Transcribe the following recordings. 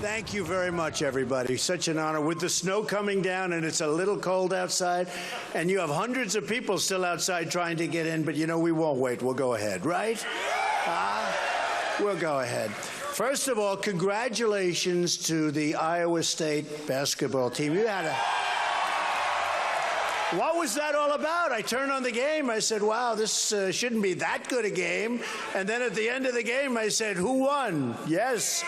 Thank you very much, everybody. Such an honor. With the snow coming down and it's a little cold outside, and you have hundreds of people still outside trying to get in, but you know, we won't wait. We'll go ahead, right? We'll go ahead. First of all, congratulations to the Iowa State basketball team. You had a... What was that all about? I turned on the game. I said, wow, this shouldn't be that good a game. And then at the end of the game, I said, who won? Yes.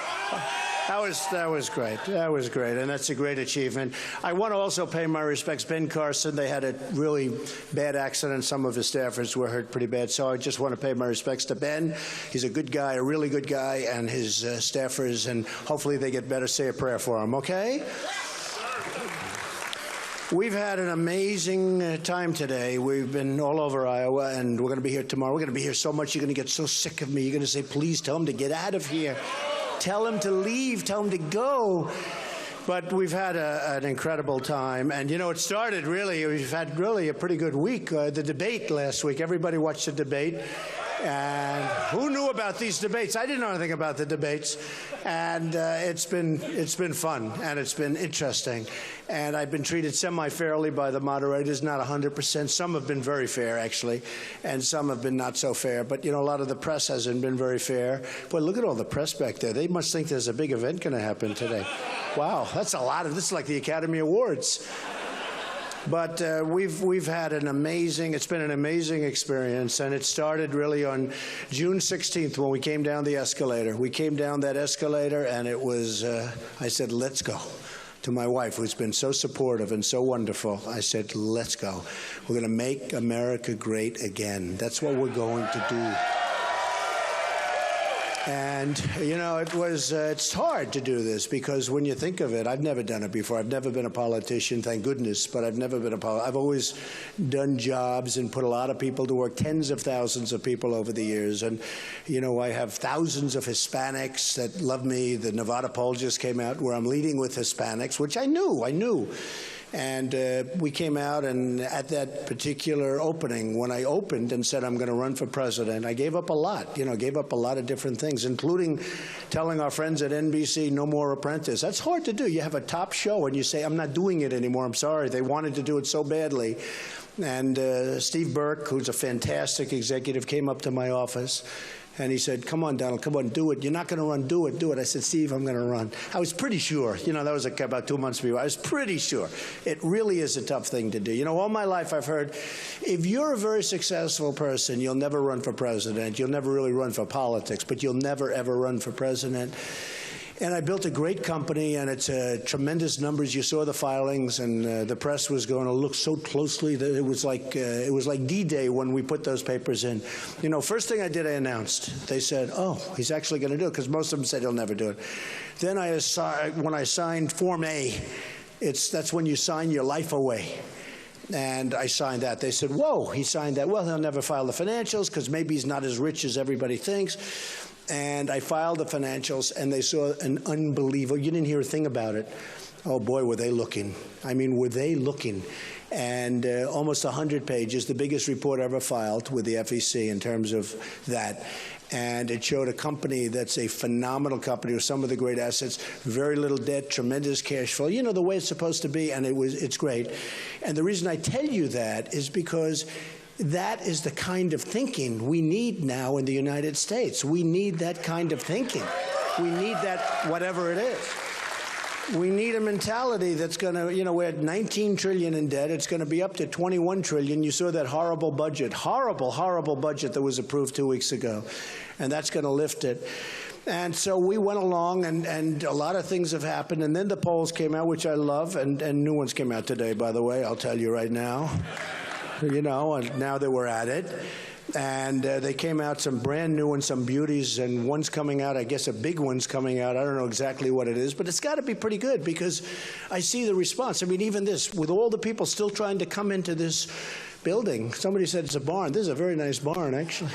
That was great. That was great, and that's a great achievement. I want to also pay my respects. Ben Carson, they had a really bad accident. Some of his staffers were hurt pretty bad, so I just want to pay my respects to Ben. He's a good guy, a really good guy, and his staffers, and hopefully they get better. Say a prayer for him, okay? We've had an amazing time today. We've been all over Iowa, and we're going to be here tomorrow. We're going to be here so much you're going to get so sick of me. You're going to say, please tell him to get out of here. Tell him to leave. Tell him to go. But we've had an incredible time. And, you know, it started really, we've had really a pretty good week. The debate last week, everybody watched the debate. And who knew about these debates? I didn't know anything about the debates. And it's been fun, and it's been interesting. And I've been treated semi-fairly by the moderators, not 100%. Some have been very fair, actually, and some have been not so fair. But, you know, a lot of the press hasn't been very fair. Boy, look at all the press back there. They must think there's a big event going to happen today. Wow, that's a lot of, this is like the Academy Awards. But we've had an amazing, it's been an amazing experience, and it started really on June 16th when we came down the escalator. We came down that escalator, and it was, I said, let's go. To my wife, who's been so supportive and so wonderful, I said, let's go. We're going to make America great again. That's what we're going to do. And, you know, it's hard to do this because when you think of it, I've never done it before. I've never been a politician, thank goodness, but I've never been a politician. I've always done jobs and put a lot of people to work, tens of thousands of people over the years. And, you know, I have thousands of Hispanics that love me. The Nevada poll just came out where I'm leading with Hispanics, which I knew. And we came out, and at that particular opening, when I opened and said I'm going to run for president, I gave up a lot, you know, gave up a lot of different things, including telling our friends at NBC, no more Apprentice. That's hard to do. You have a top show, and you say, I'm not doing it anymore. I'm sorry. They wanted to do it so badly. And Steve Burke, who's a fantastic executive, came up to my office. And he said, come on, Donald, come on, do it. You're not going to run, do it, do it. I said, Steve, I'm going to run. I was pretty sure. You know, that was about 2 months before. I was pretty sure. It really is a tough thing to do. You know, all my life I've heard, if you're a very successful person, you'll never run for president. You'll never really run for politics, but you'll never, ever run for president. And I built a great company, and it's tremendous numbers. You saw the filings, and the press was going to look so closely that it was like D-Day when we put those papers in. You know, first thing I did, I announced. They said, "Oh, he's actually going to do it," because most of them said he'll never do it. Then when I signed Form A, that's when you sign your life away. And I signed that. They said, "Whoa, he signed that. Well, he'll never file the financials because maybe he's not as rich as everybody thinks." And I filed the financials, and they saw an unbelievable, you didn't hear a thing about it. Oh, boy, were they looking. I mean, were they looking. And almost 100 pages, the biggest report ever filed with the FEC in terms of that. And it showed a company that's a phenomenal company with some of the great assets, very little debt, tremendous cash flow, you know, the way it's supposed to be, and it's great. And the reason I tell you that is because that is the kind of thinking we need now in the United States. We need that kind of thinking. We need that, whatever it is. We need a mentality that's going to, you know, we're at $19 trillion in debt. It's going to be up to $21 trillion. You saw that horrible budget, horrible budget that was approved 2 weeks ago. And that's going to lift it. And so we went along, and a lot of things have happened. And then the polls came out, which I love, and new ones came out today, by the way, I'll tell you right now. You know, and now that we're at it. And they came out, some brand new ones, some beauties, and one's coming out, I guess a big one's coming out. I don't know exactly what it is, but it's got to be pretty good because I see the response. I mean, even this, with all the people still trying to come into this building. Somebody said it's a barn. This is a very nice barn, actually.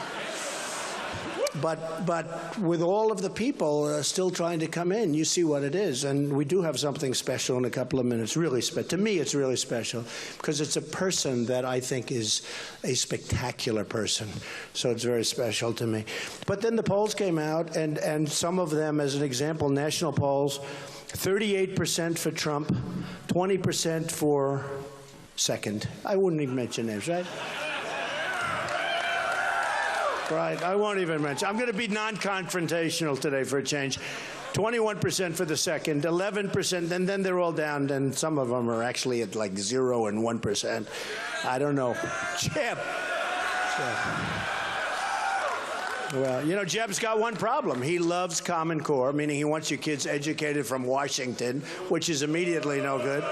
But with all of the people still trying to come in, you see what it is. And we do have something special in a couple of minutes, really special. To me, it's really special because it's a person that I think is a spectacular person. So it's very special to me. But then the polls came out, and some of them, as an example, national polls, 38% for Trump, 20% for second. I wouldn't even mention names, right? Right, I won't even mention. I'm going to be non-confrontational today for a change. 21% for the second, 11%, and then they're all down, and some of them are actually at like 0 and 1%. I don't know. Jeb. Well, you know, Jeb's got one problem. He loves Common Core, meaning he wants your kids educated from Washington, which is immediately no good.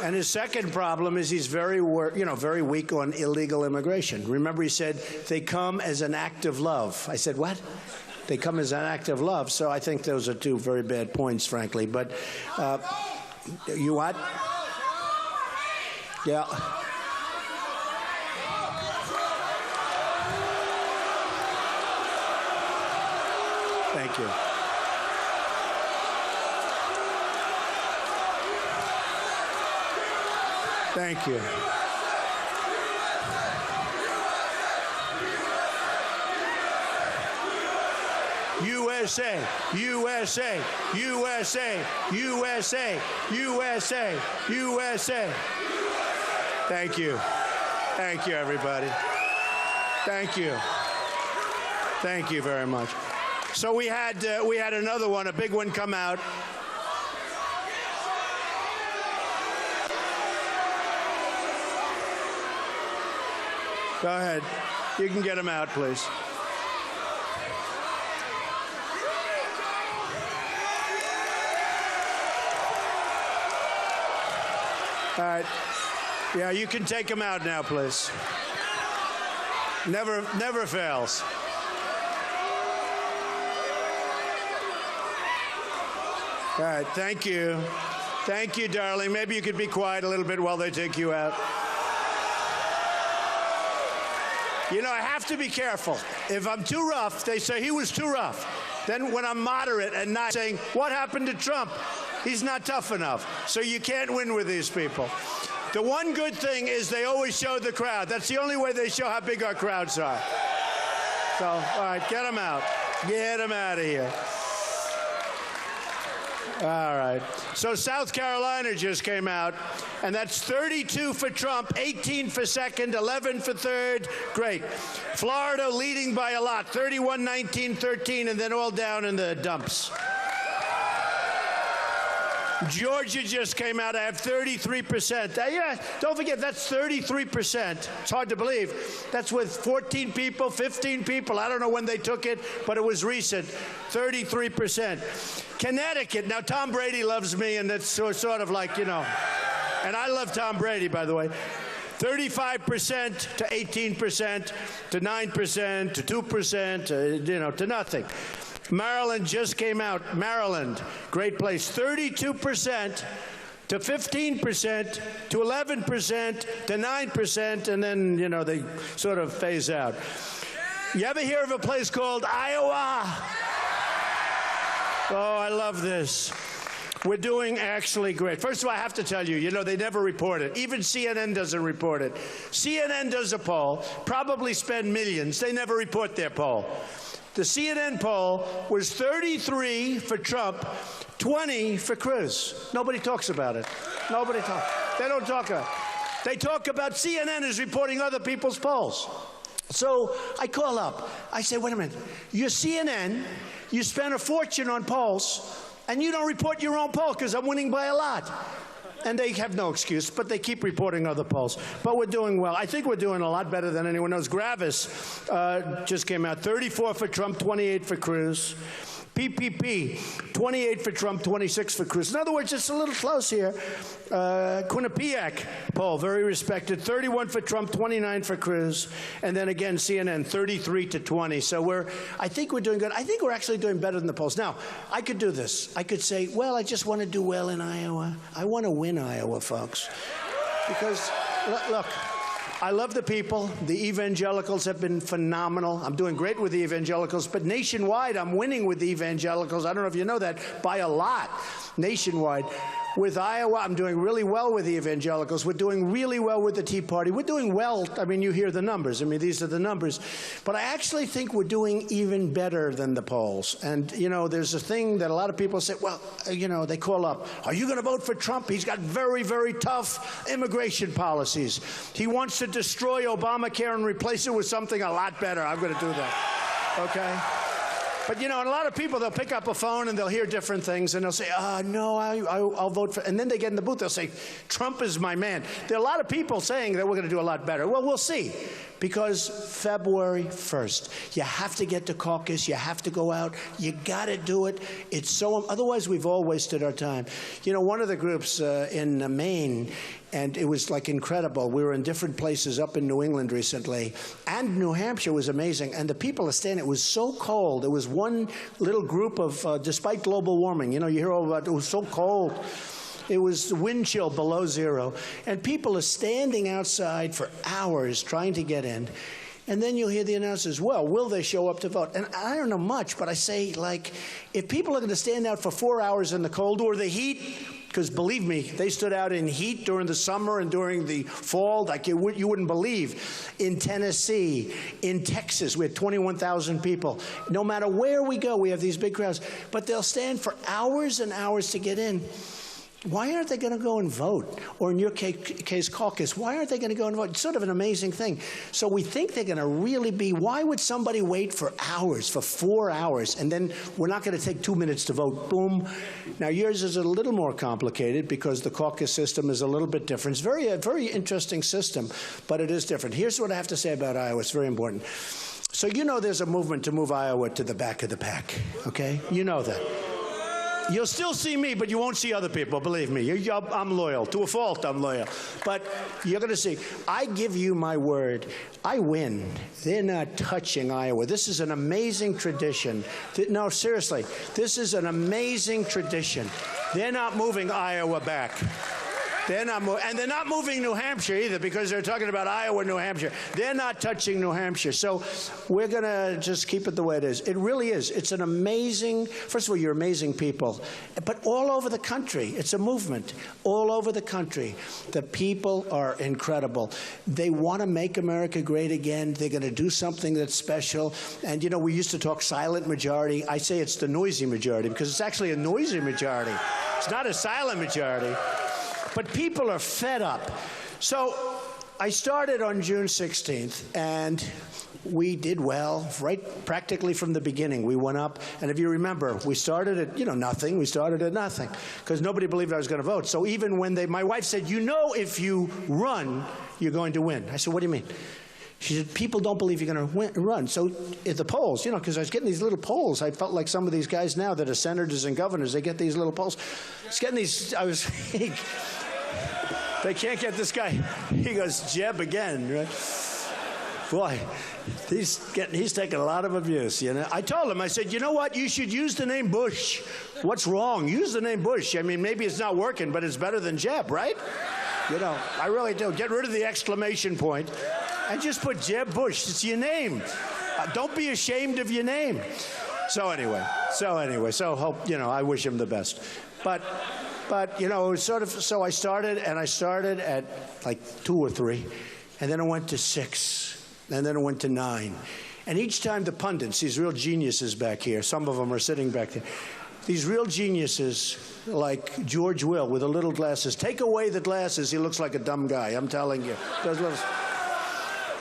And his second problem is he's very weak on illegal immigration. Remember, he said they come as an act of love. I said, what? They come as an act of love. So I think those are two very bad points, frankly. But you what? Yeah. Thank you. Thank you. USA, USA, USA, USA, USA, USA. Thank you. Thank you, everybody. Thank you. Thank you very much. So we had another one, a big one, come out. Go ahead. You can get him out, please. All right. Yeah, you can take him out now, please. Never fails. All right, thank you. Thank you, darling. Maybe you could be quiet a little bit while they take you out. You know, I have to be careful. If I'm too rough, they say he was too rough. Then when I'm moderate and not saying, what happened to Trump? He's not tough enough. So you can't win with these people. The one good thing is they always show the crowd. That's the only way they show how big our crowds are. So, all right, get them out. Get them out of here. All right. So South Carolina just came out, and that's 32 for Trump, 18 for second, 11 for third. Great. Florida leading by a lot, 31, 19, 13, and then all down in the dumps. Georgia just came out. I have 33%. Yeah, don't forget, that's 33%. It's hard to believe. That's with 14 people, 15 people. I don't know when they took it, but it was recent. 33%. Connecticut. Now, Tom Brady loves me, and that's sort of like, you know. And I love Tom Brady, by the way. 35% to 18% to 9% to 2% to nothing. Maryland just came out. Maryland, great place. 32% to 15% to 11% to 9%, and then, you know, they sort of phase out. You ever hear of a place called Iowa? Oh, I love this. We're doing actually great. First of all, I have to tell you, you know, they never report it. Even CNN doesn't report it. CNN does a poll, probably spend millions. They never report their poll. The CNN poll was 33 for Trump, 20 for Cruz. Nobody talks about it. Nobody talks. They don't talk about it. They talk about CNN is reporting other people's polls. So I call up. I say, wait a minute. You're CNN. You spend a fortune on polls, and you don't report your own poll because I'm winning by a lot. And they have no excuse, but they keep reporting other polls. But we're doing well. I think we're doing a lot better than anyone knows. Gravis just came out. 34 for Trump, 28 for Cruz. PPP, 28 for Trump, 26 for Cruz. In other words, it's a little close here. Quinnipiac poll, very respected. 31 for Trump, 29 for Cruz. And then again, CNN, 33 to 20. So I think we're doing good. I think we're actually doing better than the polls. Now, I could do this. I could say, well, I just want to do well in Iowa. I want to win Iowa, folks. Because, look, I love the people. The evangelicals have been phenomenal. I'm doing great with the evangelicals, but nationwide, I'm winning with the evangelicals. I don't know if you know that, by a lot, nationwide. With Iowa, I'm doing really well with the evangelicals. We're doing really well with the Tea Party. We're doing well. I mean, you hear the numbers. I mean, these are the numbers. But I actually think we're doing even better than the polls. And, you know, there's a thing that a lot of people say, well, you know, they call up, are you going to vote for Trump? He's got very, very tough immigration policies. He wants to destroy Obamacare and replace it with something a lot better. I'm going to do that. Okay? But, you know, and a lot of people, they'll pick up a phone and they'll hear different things and they'll say, no, I'll vote for, and then they get in the booth, they'll say, Trump is my man. There are a lot of people saying that we're going to do a lot better. Well, we'll see, because February 1st, you have to get to caucus, you have to go out, you got to do it. It's so, otherwise we've all wasted our time. You know, one of the groups in Maine, and it was like incredible. We were in different places up in New England recently, and New Hampshire was amazing. And the people are standing, it was so cold. It was one little group of, despite global warming, you know, you hear all about it, was so cold. It was wind chill below zero. And people are standing outside for hours trying to get in. And then you'll hear the announcers, well, will they show up to vote? And I don't know much, but I say, like, if people are going to stand out for 4 hours in the cold or the heat, because believe me, they stood out in heat during the summer and during the fall like you wouldn't believe. In Tennessee, in Texas, we had 21,000 people. No matter where we go, we have these big crowds. But they'll stand for hours and hours to get in. Why aren't they going to go and vote? Or in your case, caucus, why aren't they going to go and vote? It's sort of an amazing thing. So we think they're going to really be, why would somebody wait for hours, for 4 hours, and then we're not going to take 2 minutes to vote, boom. Now yours is a little more complicated because the caucus system is a little bit different. It's a very interesting system, but it is different. Here's what I have to say about Iowa. It's very important. So you know there's a movement to move Iowa to the back of the pack, okay? You know that. You'll still see me, but you won't see other people, believe me. I'm loyal. To a fault, I'm loyal. But you're going to see. I give you my word. I win. They're not touching Iowa. This is an amazing tradition. No, seriously. This is an amazing tradition. They're not moving Iowa back. They're not and they're not moving New Hampshire either, because they're talking about Iowa, New Hampshire. They're not touching New Hampshire. So we're going to just keep it the way it is. It really is. It's an amazing, first of all, you're amazing people, but all over the country. It's a movement all over the country. The people are incredible. They want to make America great again. They're going to do something that's special. And, you know, we used to talk silent majority. I say it's the noisy majority because it's actually a noisy majority. It's not a silent majority. But people are fed up. So I started on June 16th, and we did well, right practically from the beginning. We went up, and if you remember, we started at, you know, nothing. We started at nothing because nobody believed I was going to vote. So even when my wife said, you know, if you run, you're going to win. I said, what do you mean? She said, people don't believe you're going to run. So at the polls, you know, because I was getting these little polls. I felt like some of these guys now that are senators and governors, they get these little polls. I was getting these, they can't get this guy. He goes, Jeb again, right? Boy, he's taking a lot of abuse, you know. I told him, I said, you know what? You should use the name Bush. What's wrong? Use the name Bush. I mean, maybe it's not working, but it's better than Jeb, right? You know, I really do. Get rid of the exclamation point and just put Jeb Bush. It's your name. Don't be ashamed of your name. So anyway, hope, you know, I wish him the best. But, you know, sort of, so I started at like 2 or 3, and then it went to 6, and then it went to 9. And each time the pundits, these real geniuses back here, some of them are sitting back there, these real geniuses like George Will with the little glasses, take away the glasses, he looks like a dumb guy, I'm telling you.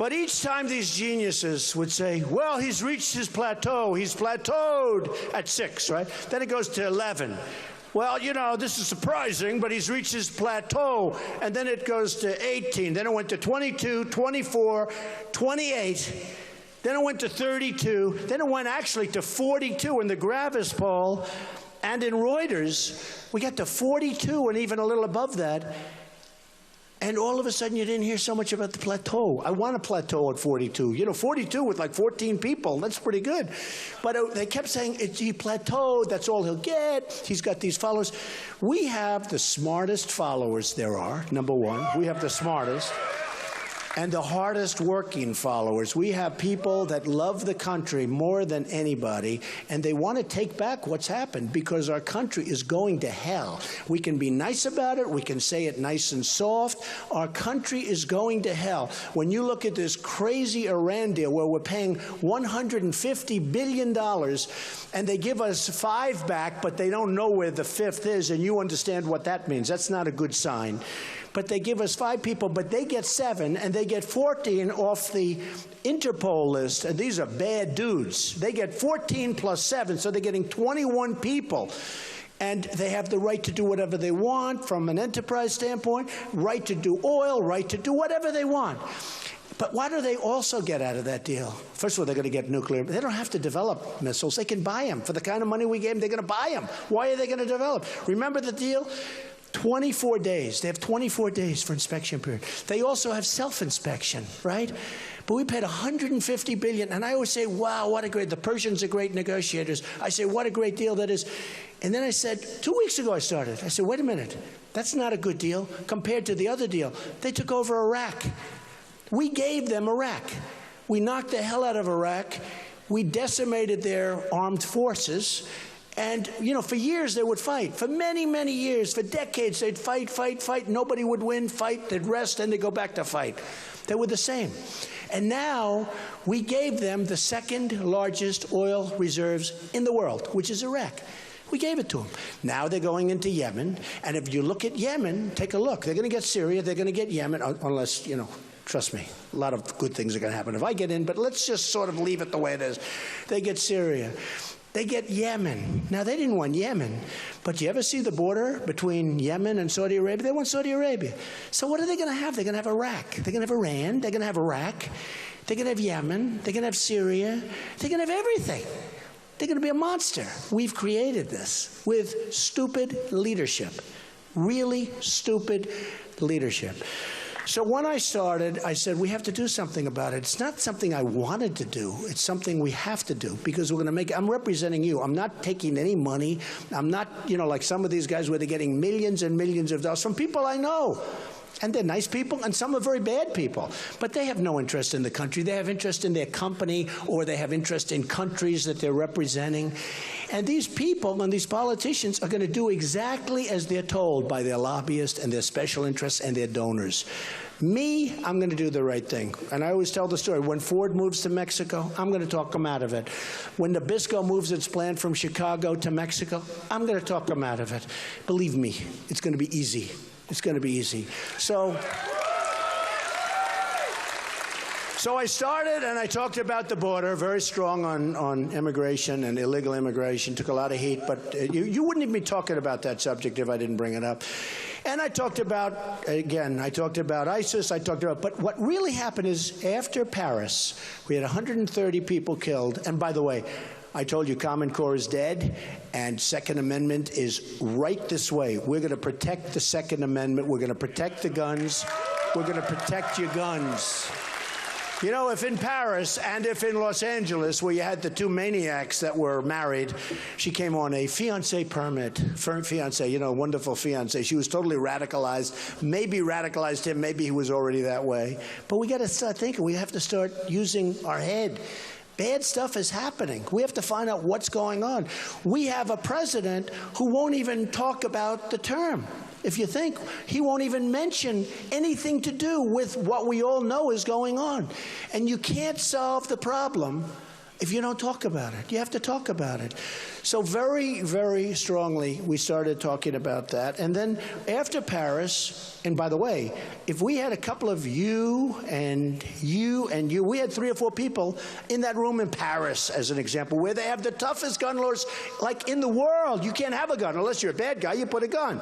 But each time these geniuses would say, well, he's reached his plateau, he's plateaued at 6, right? Then it goes to 11. Well, you know, this is surprising, but he's reached his plateau. And then it goes to 18. Then it went to 22, 24, 28. Then it went to 32. Then it went actually to 42 in the Gravis poll. And in Reuters, we got to 42 and even a little above that. And all of a sudden, you didn't hear so much about the plateau. I want a plateau at 42. You know, 42 with like 14 people, that's pretty good. But they kept saying, he plateaued, that's all he'll get. He's got these followers. We have the smartest followers there are, number one. We have the smartest. and the hardest working followers. We have people that love the country more than anybody, and they want to take back what's happened because our country is going to hell. We can be nice about it. We can say it nice and soft. Our country is going to hell. When you look at this crazy Iran deal where we're paying $150 billion and they give us 5 back, but they don't know where the 5th is, and you understand what that means. That's not a good sign. But they give us 5 people, but they get 7, and they get 14 off the Interpol list. And these are bad dudes. They get 14 plus 7, so they're getting 21 people. And they have the right to do whatever they want from an enterprise standpoint, right to do oil, right to do whatever they want. But what do they also get out of that deal? First of all, they're going to get nuclear. They don't have to develop missiles. They can buy them. For the kind of money we gave them, they're going to buy them. Why are they going to develop? Remember the deal? 24 days. They have 24 days for inspection period. They also have self-inspection, right? But we paid $150 billion, and I always say, wow, what a great, the Persians are great negotiators. I say, what a great deal that is. And then I said, 2 weeks ago I started. I said, wait a minute, that's not a good deal compared to the other deal. They took over Iraq. We gave them Iraq. We knocked the hell out of Iraq. We decimated their armed forces. And, you know, for years they would fight. For many, many years, for decades, they'd fight, fight, fight. Nobody would win, fight, they'd rest, then they'd go back to fight. They were the same. And now we gave them the 2nd largest oil reserves in the world, which is Iraq. We gave it to them. Now they're going into Yemen. And if you look at Yemen, take a look. They're going to get Syria. They're going to get Yemen, unless, you know, trust me, a lot of good things are going to happen if I get in. But let's just sort of leave it the way it is. They get Syria. They get Yemen. Now, they didn't want Yemen, but you ever see the border between Yemen and Saudi Arabia? They want Saudi Arabia. So what are they going to have? They're going to have Iraq. They're going to have Iran. They're going to have Iraq. They're going to have Yemen. They're going to have Syria. They're going to have everything. They're going to be a monster. We've created this with stupid leadership, really stupid leadership. So when I started, I said, we have to do something about it. It's not something I wanted to do. It's something we have to do because we're going to make it. I'm representing you. I'm not taking any money. I'm not, you know, like some of these guys where they're getting millions and millions of dollars from people I know. And they're nice people, and some are very bad people. But they have no interest in the country. They have interest in their company, or they have interest in countries that they're representing. And these people and these politicians are going to do exactly as they're told by their lobbyists and their special interests and their donors. Me, I'm going to do the right thing. And I always tell the story. When Ford moves to Mexico, I'm going to talk them out of it. When Nabisco moves its plant from Chicago to Mexico, I'm going to talk them out of it. Believe me, it's going to be easy. It's going to be easy. So I started and I talked about the border, very strong on immigration and illegal immigration, took a lot of heat, but you wouldn't even be talking about that subject if I didn't bring it up. And I talked about, again, I talked about ISIS, but what really happened is after Paris, we had 130 people killed, and by the way, I told you Common Core is dead, and Second Amendment is right this way. We're going to protect the Second Amendment. We're going to protect the guns. We're going to protect your guns. You know, if in Paris and if in Los Angeles, where you had the 2 maniacs that were married, she came on a fiancé permit, fiancé, you know, wonderful fiancé. She was totally radicalized, maybe radicalized him, maybe he was already that way. But we got to start thinking. We have to start using our head. Bad stuff is happening. We have to find out what's going on. We have a president who won't even talk about the term. If you think, he won't even mention anything to do with what we all know is going on. And you can't solve the problem if you don't talk about it. You have to talk about it. So very, very strongly, we started talking about that. And then after Paris, and by the way, if we had a couple of you and you and you, we had 3 or 4 people in that room in Paris, as an example, where they have the toughest gun laws, like in the world. You can't have a gun unless you're a bad guy, you put a gun.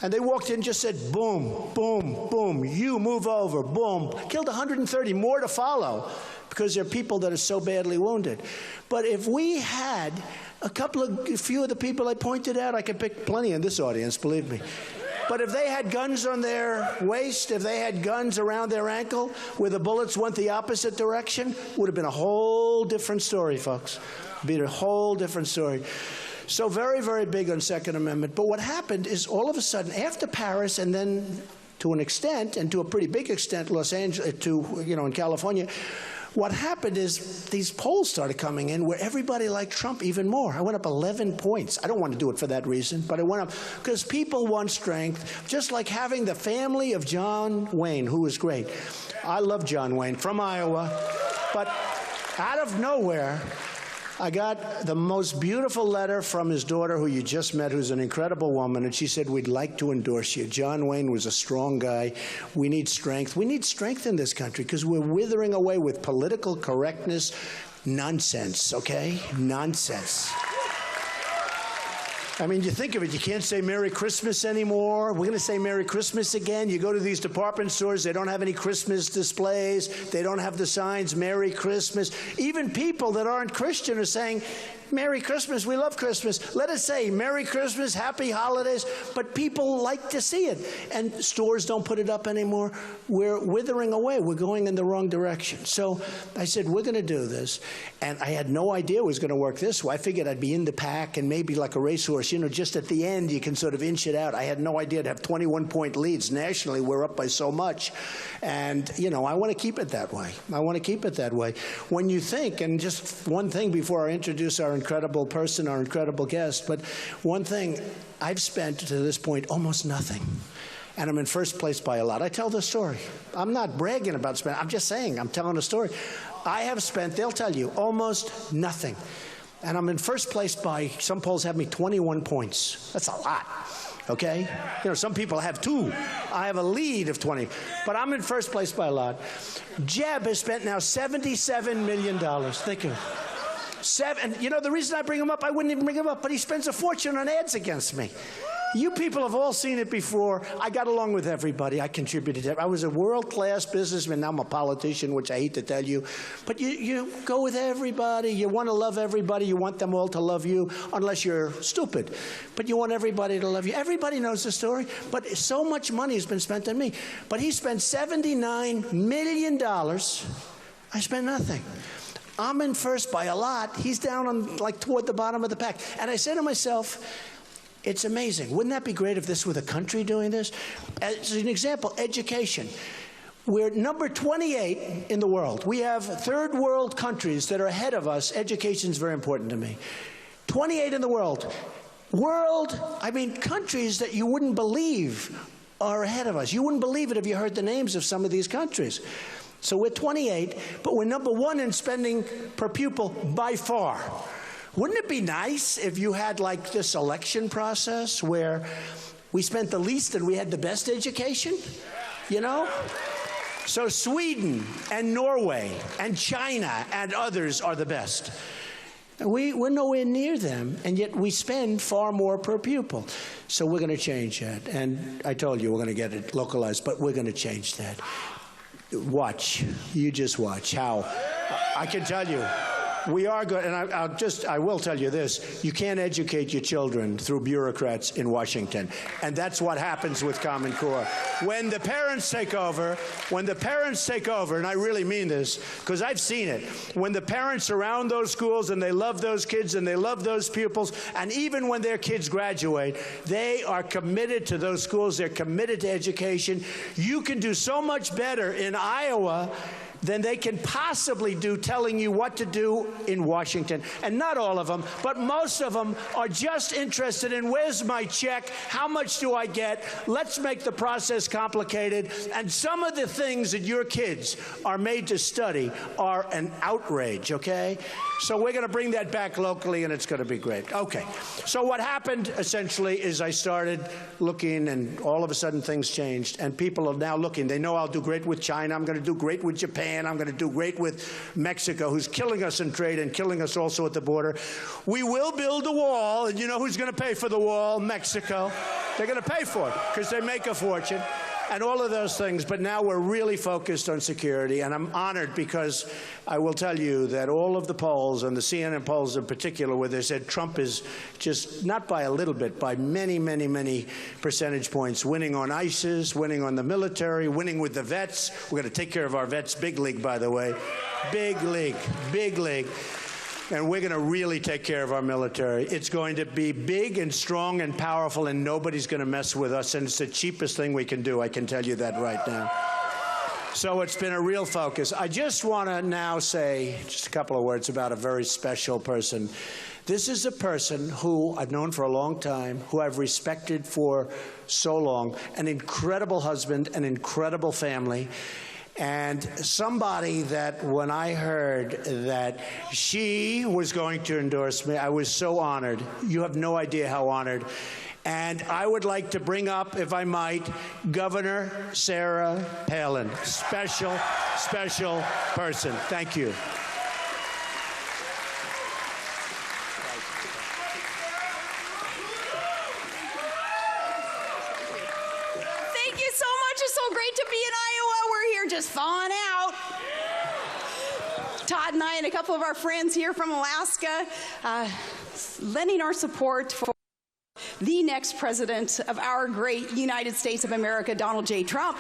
And they walked in and just said, boom, boom, boom, you move over, boom. Killed 130, more to follow, because there are people that are so badly wounded. But if we had a few of the people I pointed out, I could pick plenty in this audience, believe me. But if they had guns on their waist, if they had guns around their ankle, where the bullets went the opposite direction, would have been a whole different story, folks. Be a whole different story. So very, very big on Second Amendment. But what happened is all of a sudden, after Paris and then to an extent, and to a pretty big extent, Los Angeles, in California. What happened is these polls started coming in where everybody liked Trump even more. I went up 11 points. I don't want to do it for that reason, but I went up because people want strength, just like having the family of John Wayne, who was great. I love John Wayne from Iowa, but out of nowhere, I got the most beautiful letter from his daughter, who you just met, who's an incredible woman, and she said, "We'd like to endorse you." John Wayne was a strong guy. We need strength. We need strength in this country because we're withering away with political correctness nonsense, okay? Nonsense. I mean, you think of it, you can't say Merry Christmas anymore. We're going to say Merry Christmas again. You go to these department stores, they don't have any Christmas displays. They don't have the signs, Merry Christmas. Even people that aren't Christian are saying, Merry Christmas, we love Christmas. Let us say Merry Christmas, Happy Holidays, but people like to see it. And stores don't put it up anymore. We're withering away. We're going in the wrong direction. So I said, we're going to do this. And I had no idea it was going to work this way. I figured I'd be in the pack and maybe like a racehorse, just at the end you can sort of inch it out. I had no idea to have 21-point leads. Nationally, we're up by so much. And, I want to keep it that way. I want to keep it that way. When you think, and just one thing before I introduce our incredible person, our incredible guest, but one thing, I've spent to this point almost nothing. And I'm in first place by a lot. I tell the story. I'm not bragging about spending. I'm just saying, I'm telling a story. I have spent, they'll tell you, almost nothing. And I'm in first place by, some polls have me 21 points. That's a lot, okay? Some people have 2. I have a lead of 20. But I'm in first place by a lot. Jeb has spent now $77 million. Think of it. The reason I bring him up, I wouldn't even bring him up, but he spends a fortune on ads against me. You people have all seen it before. I got along with everybody. I contributed to it. I was a world-class businessman. Now I'm a politician, which I hate to tell you. But you go with everybody. You want to love everybody. You want them all to love you, unless you're stupid. But you want everybody to love you. Everybody knows the story. But so much money has been spent on me. But he spent $79 million. I spent nothing. I'm in first by a lot. He's down on, toward the bottom of the pack. And I said to myself, it's amazing. Wouldn't that be great if this were the country doing this? As an example, education. We're number 28 in the world. We have third world countries that are ahead of us. Education is very important to me. 28 in the world. Countries that you wouldn't believe are ahead of us. You wouldn't believe it if you heard the names of some of these countries. So we're 28, but we're number 1 in spending per pupil by far. Wouldn't it be nice if you had this election process where we spent the least and we had the best education? So Sweden and Norway and China and others are the best. We're nowhere near them, and yet we spend far more per pupil. So we're going to change that. And I told you we're going to get it localized, but we're going to change that. Watch. You just watch how. I can tell you. We are good, and I will tell you this, you can't educate your children through bureaucrats in Washington, and that's what happens with Common Core. When the parents take over, and I really mean this, because I've seen it, when the parents surround those schools and they love those kids and they love those pupils, and even when their kids graduate, they are committed to those schools, they're committed to education. You can do so much better in Iowa than they can possibly do telling you what to do in Washington. And not all of them, but most of them are just interested in, where's my check? How much do I get? Let's make the process complicated. And some of the things that your kids are made to study are an outrage, okay? So we're going to bring that back locally, and it's going to be great. Okay. So what happened, essentially, is I started looking, and all of a sudden things changed, and people are now looking. They know I'll do great with China. I'm going to do great with Japan. I'm going to do great with Mexico, who's killing us in trade and killing us also at the border. We will build a wall, and you know who's going to pay for the wall? Mexico. They're going to pay for it because they make a fortune. And all of those things, but now we're really focused on security, and I'm honored because I will tell you that all of the polls, and the CNN polls in particular, where they said Trump is just, not by a little bit, by many, many, many percentage points, winning on ISIS, winning on the military, winning with the vets. We're going to take care of our vets. Big league, by the way. Big league. Big league. and we're going to really take care of our military. It's going to be big and strong and powerful, and nobody's going to mess with us, and it's the cheapest thing we can do. I can tell you that right now. So it's been a real focus. I just want to now say just a couple of words about a very special person. This is a person who I've known for a long time, who I've respected for so long, an incredible husband, an incredible family, and somebody that when I heard that she was going to endorse me, I was so honored. You have no idea how honored. And I would like to bring up, if I might, Governor Sarah Palin. Special, special person. Thank you. Thank you so much. It's so great to be in Iowa. We're here just thawing out. Todd and I and a couple of our friends here from Alaska, lending our support for the next president of our great United States of America, Donald J. Trump.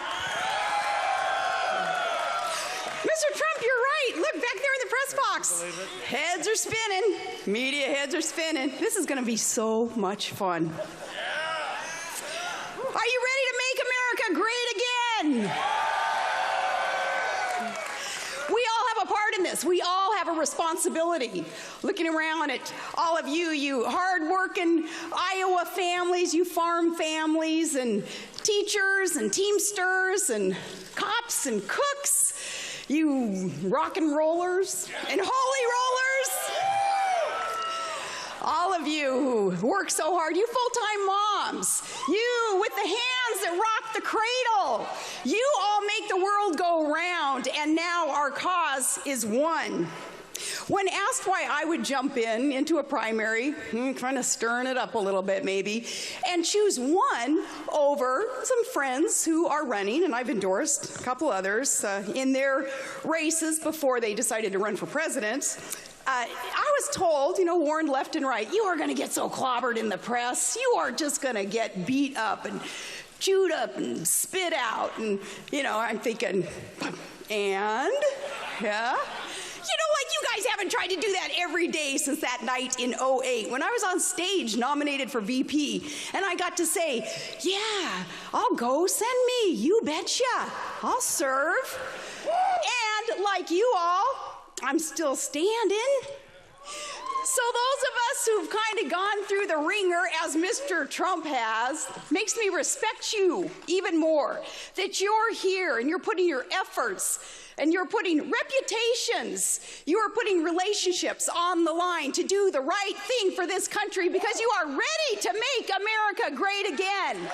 Mr. Trump, you're right. Look, back there in the press box. Heads are spinning. Media heads are spinning. This is going to be so much fun. Are you ready to make America great again? We all have a part in this. We all have a responsibility. Looking around at all of you, you hard-working Iowa families, you farm families, and teachers and teamsters and cops and cooks, you rock and rollers and holy rollers. All of you who work so hard, you full-time moms, you with the hands that rock the cradle, you all make the world go round, and now our cause is one. When asked why I would jump into a primary, kind of stirring it up a little bit maybe, and choose one over some friends who are running, and I've endorsed a couple others in their races before they decided to run for president, I was told, warned left and right, you are going to get so clobbered in the press, you are just going to get beat up and chewed up and spit out, and, I'm thinking, and, yeah? You guys haven't tried to do that every day since that night in '08 when I was on stage nominated for VP, and I got to say, yeah, I'll go, send me, you betcha, I'll serve. And like you all, I'm still standing. So those of us who've kind of gone through the ringer, as Mr. Trump has, makes me respect you even more, that you're here and you're putting your efforts and you're putting reputations, you are putting relationships on the line to do the right thing for this country because you are ready to make America great again.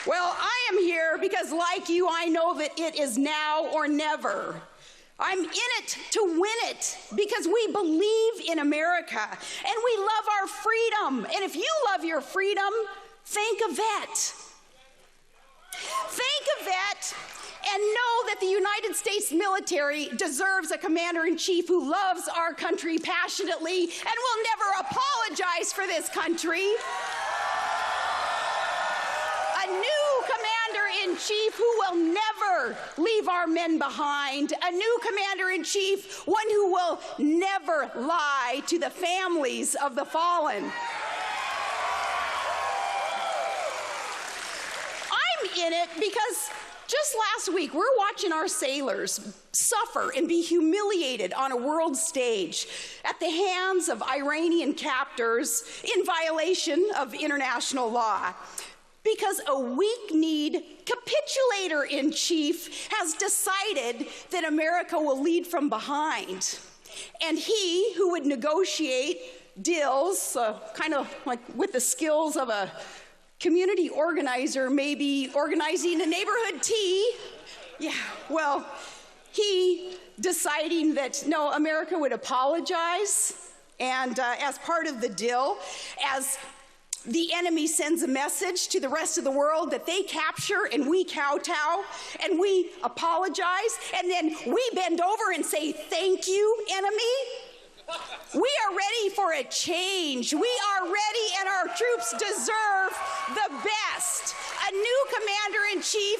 Well, I am here because, like you, I know that it is now or never. I'm in it to win it because we believe in America and we love our freedom. And if you love your freedom, thank a vet. Thank a vet and know that the United States military deserves a commander-in-chief who loves our country passionately and will never apologize for this country. A new commander-in-chief who will never leave our men behind. A new commander-in-chief, one who will never lie to the families of the fallen. In it because just last week we're watching our sailors suffer and be humiliated on a world stage at the hands of Iranian captors in violation of international law because a weak-kneed capitulator-in-chief has decided that America will lead from behind. And he who would negotiate deals kind of like with the skills of a community organizer, maybe organizing a neighborhood tea. Yeah, well, he deciding that, no, America would apologize, and as part of the deal, as the enemy sends a message to the rest of the world that they capture and we kowtow and we apologize, and then we bend over and say, thank you, enemy. We are ready for a change. We are ready, and our troops deserve the best. A new commander-in-chief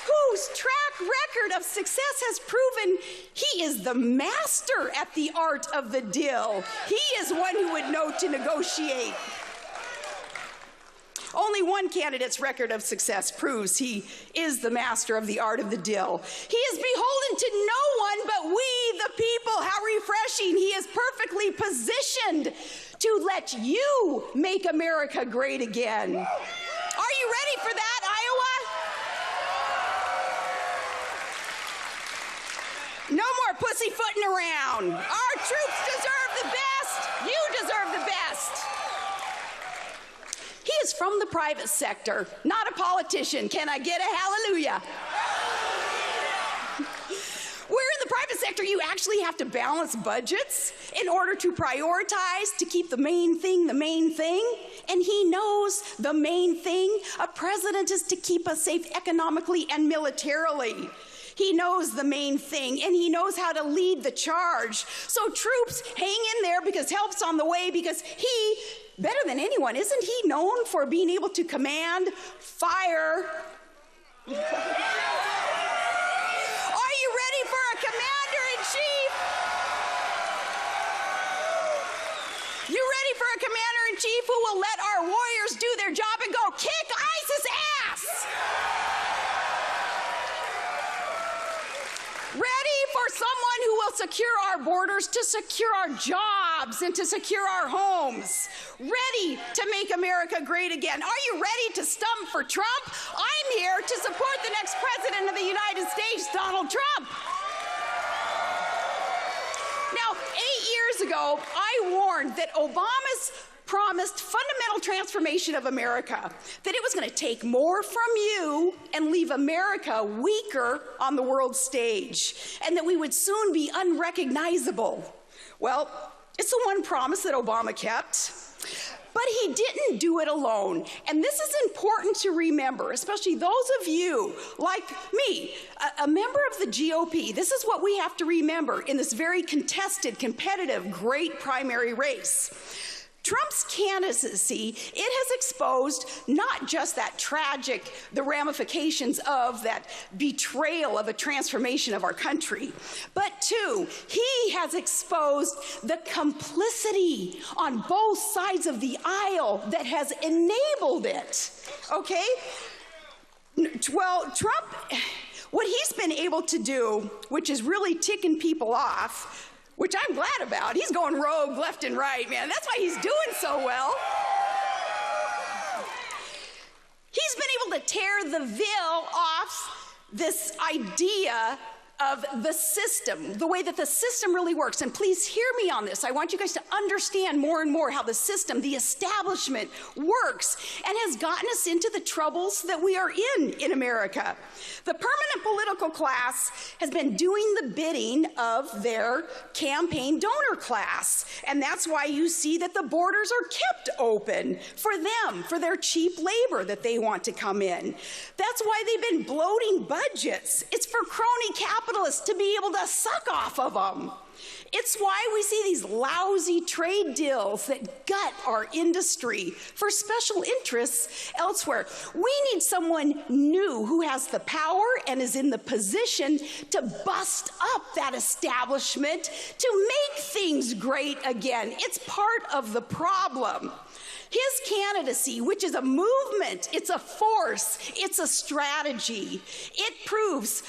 whose track record of success has proven he is the master at the art of the deal. He is one who would know to negotiate. Only one candidate's record of success proves he is the master of the art of the deal. He is beholden to no one but we, the people. How refreshing. He is perfectly positioned to let you make America great again. Are you ready for that, Iowa? No more pussyfooting around. Our troops deserve the best. You deserve the best. He is from the private sector, not a politician. Can I get a hallelujah? Where in the private sector you actually have to balance budgets in order to prioritize, to keep the main thing the main thing. And he knows the main thing. A president is to keep us safe economically and militarily. He knows the main thing, and he knows how to lead the charge. So troops, hang in there because help's on the way, because he, better than anyone, isn't he known for being able to command fire? Are you ready for a commander-in-chief? You ready for a commander-in-chief who will let our warriors do their job and go kick ISIS ass? Ready for someone who will secure our borders, to secure our jobs, and to secure our homes. Ready to make America great again. Are you ready to stump for Trump? I'm here to support the next president of the United States, Donald Trump. Now, 8 years ago, I warned that Obama's promised fundamental transformation of America, that it was going to take more from you and leave America weaker on the world stage, and that we would soon be unrecognizable. Well, it's the one promise that Obama kept. But he didn't do it alone. And this is important to remember, especially those of you like me, a member of the GOP. This is what we have to remember in this very contested, competitive, great primary race. Trump's candidacy, it has exposed not just that tragic, the ramifications of that betrayal of a transformation of our country, but two, he has exposed the complicity on both sides of the aisle that has enabled it, okay? Well, Trump, what he's been able to do, which is really ticking people off, which I'm glad about. He's going rogue left and right, man. That's why he's doing so well. He's been able to tear the veil off this idea of the system, the way that the system really works. And please hear me on this. I want you guys to understand more and more how the system, the establishment, works and has gotten us into the troubles that we are in America. The permanent political class has been doing the bidding of their campaign donor class. And that's why you see that the borders are kept open for them, for their cheap labor that they want to come in. That's why they've been bloating budgets. It's for crony capitalists to be able to suck off of them. It's why we see these lousy trade deals that gut our industry for special interests elsewhere. We need someone new who has the power and is in the position to bust up that establishment, to make things great again. It's part of the problem. His candidacy, which is a movement, it's a force, it's a strategy. It proves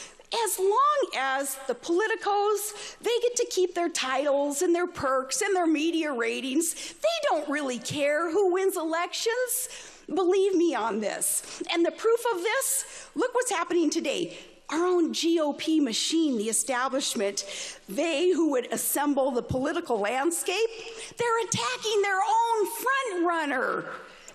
as long as the politicos, they get to keep their titles and their perks and their media ratings, they don't really care who wins elections. Believe me on this. And the proof of this, look what's happening today. Our own GOP machine, the establishment, they who would assemble the political landscape, they're attacking their own front runner.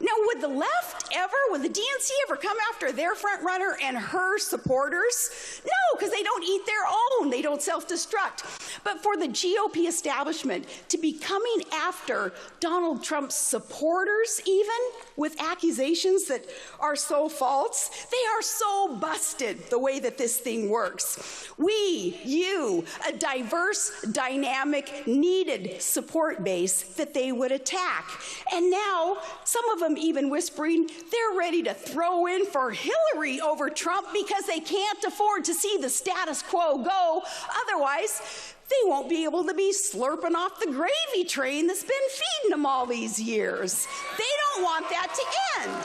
Now, would the left ever, would the DNC ever come after their front runner and her supporters? No, because they don't eat their own. They don't self-destruct. But for the GOP establishment to be coming after Donald Trump's supporters, even with accusations that are so false, they are so busted the way that this thing works. We, you, a diverse, dynamic, needed support base that they would attack. And now some of them some even whispering they're ready to throw in for Hillary over Trump because they can't afford to see the status quo go. Otherwise, they won't be able to be slurping off the gravy train that's been feeding them all these years. They don't want that to end.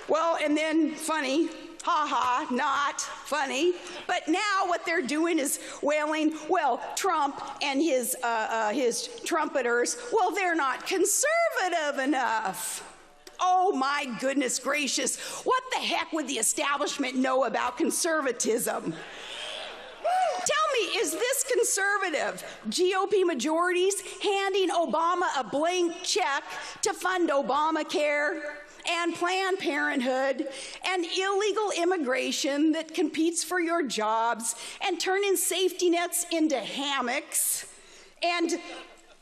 Well, and then funny, ha-ha, not funny. But now what they're doing is wailing, well, Trump and his trumpeters, well, they're not conservative enough. Oh, my goodness gracious. What the heck would the establishment know about conservatism? Tell me, is this conservative? GOP majorities handing Obama a blank check to fund Obamacare and Planned Parenthood and illegal immigration that competes for your jobs and turning safety nets into hammocks and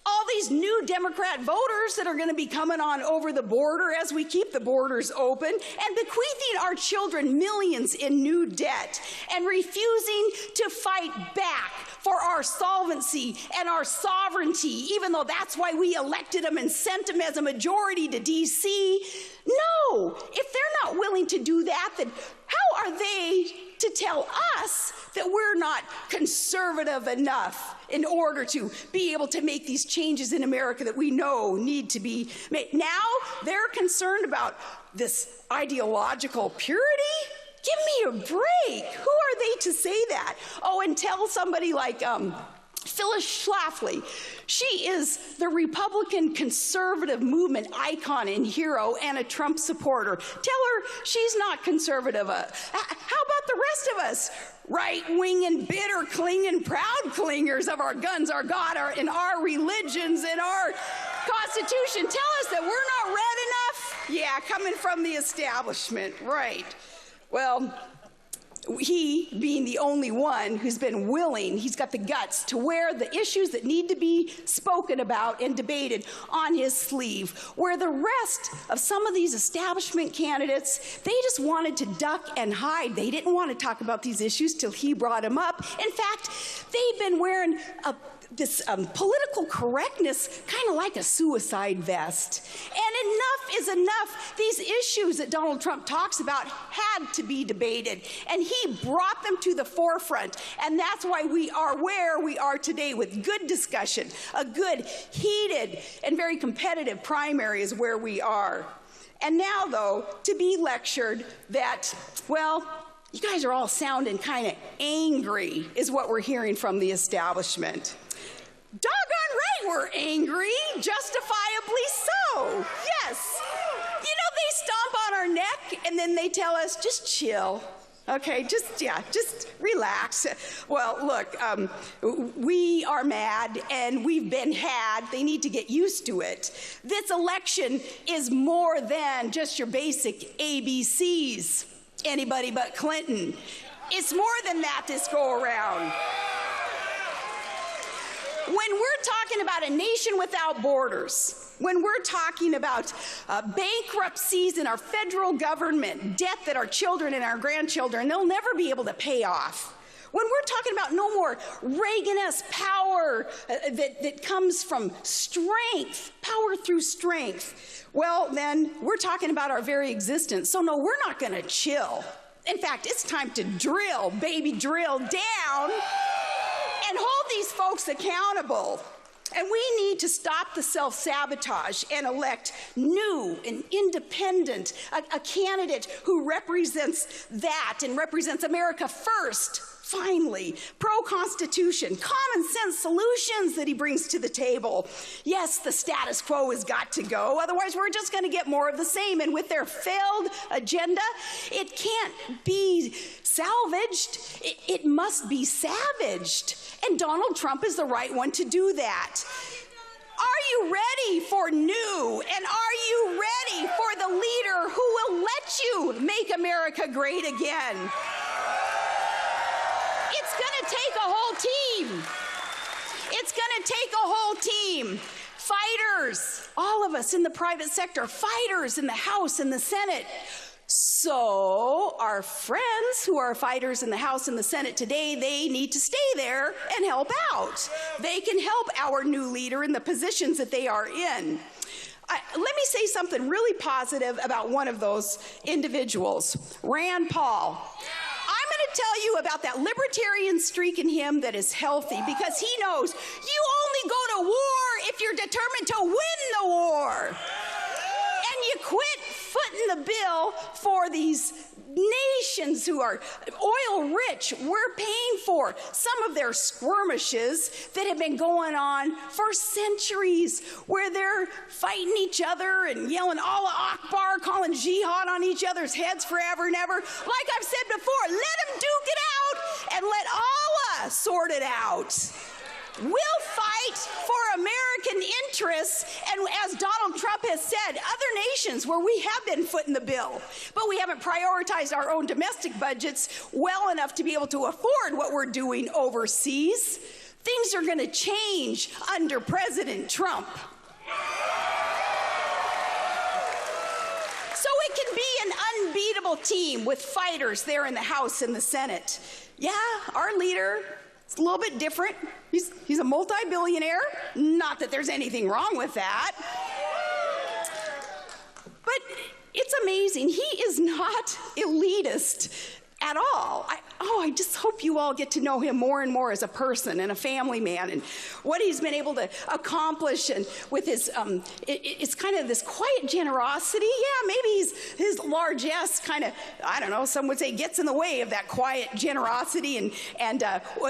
all these new Democrat voters that are going to be coming on over the border as we keep the borders open and bequeathing our children millions in new debt and refusing to fight back for our solvency and our sovereignty, even though that's why we elected them and sent them as a majority to D.C. No, if they're not willing to do that, then how are they to tell us that we're not conservative enough in order to be able to make these changes in America that we know need to be made? Now they're concerned about this ideological purity? Give me a break. Who are they to say that? Oh, and tell somebody like Phyllis Schlafly. She is the Republican conservative movement icon and hero and a Trump supporter. Tell her she's not conservative. How about the rest of us? Right-wing and bitter clinging proud clingers of our guns, our God, and our religions and our Constitution. Tell us that we're not red enough? Yeah, coming from the establishment, right. Well, he being the only one who's been willing, he's got the guts to wear the issues that need to be spoken about and debated on his sleeve, where the rest of some of these establishment candidates, they just wanted to duck and hide. They didn't want to talk about these issues till he brought them up. In fact, they've been wearing this political correctness kind of like a suicide vest. And enough is enough. These issues that Donald Trump talks about had to be debated, and he brought them to the forefront. And that's why we are where we are today, with good discussion. A good, heated, and very competitive primary is where we are. And now, though, to be lectured that, well, you guys are all sounding kind of angry is what we're hearing from the establishment. Doggone right we're angry, justifiably so. Yes. You know, they stomp on our neck and then they tell us, just chill. Okay, just relax. Well, look, we are mad and we've been had. They need to get used to it. This election is more than just your basic ABCs. Anybody but Clinton. It's more than that this go around. When we're talking about a nation without borders, when we're talking about bankruptcies in our federal government, debt that our children and our grandchildren, they'll never be able to pay off. When we're talking about no more Reagan-esque power that comes from strength, power through strength, well, then we're talking about our very existence. So no, we're not going to chill. In fact, it's time to drill, baby, drill down and hold these folks accountable. And we need to stop the self-sabotage and elect new and independent, a candidate who represents that and represents America first, finally. Pro-Constitution, common sense solutions that he brings to the table. Yes, the status quo has got to go, otherwise we're just going to get more of the same. And with their failed agenda, it can't be salvaged, it must be savaged. And Donald Trump is the right one to do that. Are you ready for new? And are you ready for the leader who will let you make America great again? It's going to take a whole team. It's going to take a whole team. Fighters, all of us in the private sector, fighters in the House and the Senate, So our friends who are fighters in the House and the Senate today, they need to stay there and help out. They can help our new leader in the positions that they are in. Let me say something really positive about one of those individuals, Rand Paul. I'm going to tell you about that libertarian streak in him that is healthy, because he knows you only go to war if you're determined to win the war. And you quit footing the bill for these nations who are oil rich. We're paying for some of their skirmishes that have been going on for centuries, where they're fighting each other and yelling Allah Akbar, calling jihad on each other's heads forever and ever. Like I've said before, let them duke it out and let Allah sort it out. We'll fight for American interests, and as Donald Trump has said, other nations where we have been footing the bill, but we haven't prioritized our own domestic budgets well enough to be able to afford what we're doing overseas. Things are going to change under President Trump. So it can be an unbeatable team with fighters there in the House and the Senate. Yeah, our leader, it's a little bit different. He's a multi-billionaire. Not that there's anything wrong with that. But it's amazing. He is not elitist at all. I just hope you all get to know him more and more as a person and a family man, and what he's been able to accomplish, and with his, it's kind of this quiet generosity. Yeah, maybe his largesse kind of, I don't know, some would say gets in the way of that quiet generosity and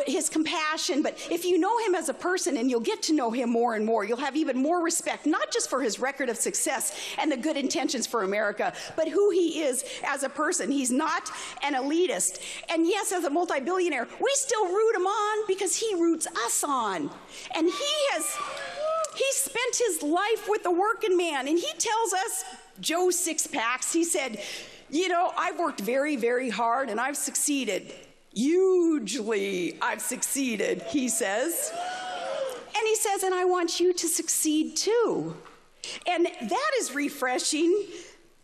his compassion. But if you know him as a person, and you'll get to know him more and more, you'll have even more respect, not just for his record of success and the good intentions for America, but who he is as a person. He's not an elitist. And yes, as a multi-billionaire, we still root him on because he roots us on. And he spent his life with the working man. And he tells us, Joe Sixpacks, he said, you know, I've worked very, very hard and I've succeeded. Hugely, I've succeeded, he says. And he says, and I want you to succeed too. And that is refreshing,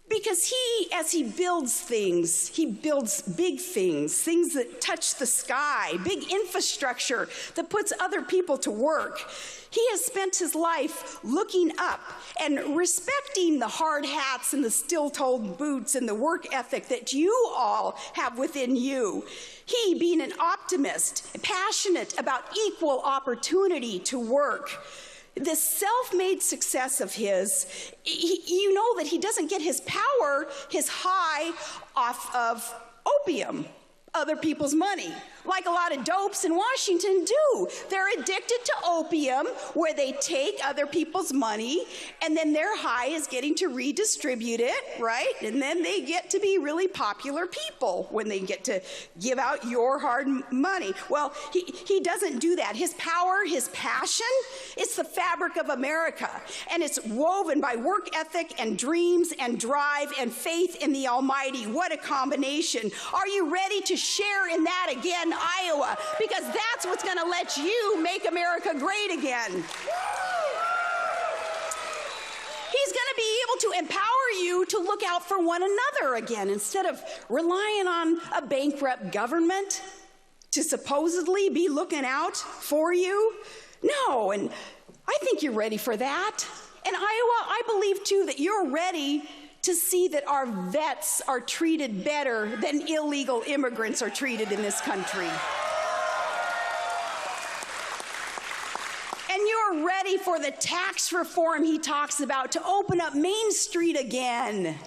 because he, as he builds things, he builds big things, things that touch the sky, big infrastructure that puts other people to work. He has spent his life looking up and respecting the hard hats and the steel-toed boots and the work ethic that you all have within you. He, being an optimist, passionate about equal opportunity to work. This self-made success of his, you know that he doesn't get his power, his high, off of opium, other people's money, like a lot of dopes in Washington do. They're addicted to opium, where they take other people's money, and then their high is getting to redistribute it, right? And then they get to be really popular people when they get to give out your hard money. Well, he doesn't do that. His power, his passion, it's the fabric of America, and it's woven by work ethic and dreams and drive and faith in the Almighty. What a combination. Are you ready to share in that again, Iowa? Because that's what's going to let you make America great again. He's going to be able to empower you to look out for one another again, instead of relying on a bankrupt government to supposedly be looking out for you. No, and I think you're ready for that. And Iowa, I believe too that you're ready to see that our vets are treated better than illegal immigrants are treated in this country. And you're ready for the tax reform he talks about to open up Main Street again.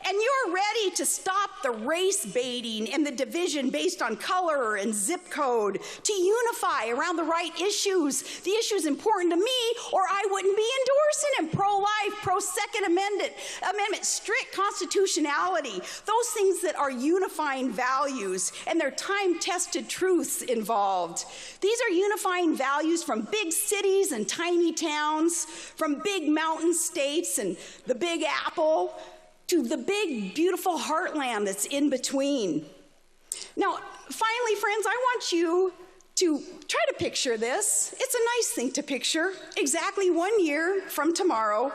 And you're ready to stop the race baiting and the division based on color and zip code, to unify around the right issues, the issues important to me, or I wouldn't be endorsing him. Pro-life, pro-Second Amendment, strict constitutionality, those things that are unifying values, and they're time-tested truths involved. These are unifying values from big cities and tiny towns, from big mountain states and the Big Apple, to the big, beautiful heartland that's in between. Now, finally, friends, I want you to try to picture this. It's a nice thing to picture. Exactly 1 year from tomorrow,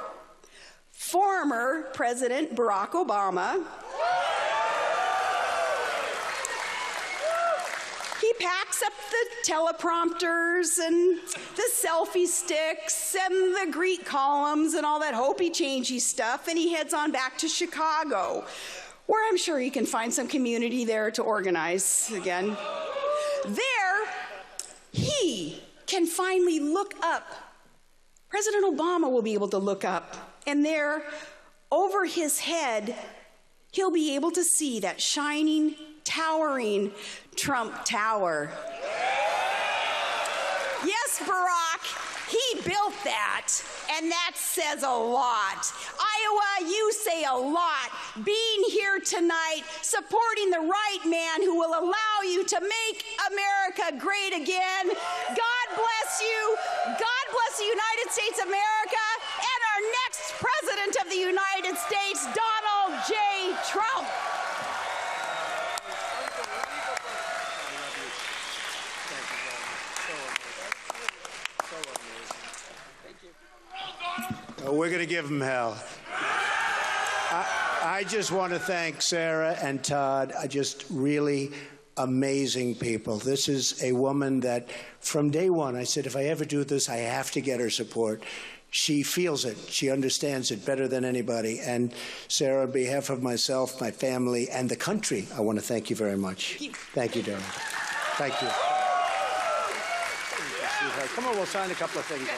former President Barack Obama packs up the teleprompters and the selfie sticks and the Greek columns and all that hopey-changey stuff, and he heads on back to Chicago, where I'm sure he can find some community there to organize again. There, he can finally look up. President Obama will be able to look up, and there, over his head, he'll be able to see that shining, towering Trump Tower. Yes, Barack, he built that, and that says a lot. Iowa, you say a lot. Being here tonight, supporting the right man who will allow you to make America great again. God bless you. God bless the United States of America and our next President of the United States, Donald J. Trump. Oh, we're going to give him hell. I just want to thank Sarah and Todd. Just really amazing people. This is a woman that from day one, I said, if I ever do this, I have to get her support. She feels it. She understands it better than anybody. And Sarah, on behalf of myself, my family, and the country, I want to thank you very much. Thank you, darling. Thank you. Come on, we'll sign a couple of things.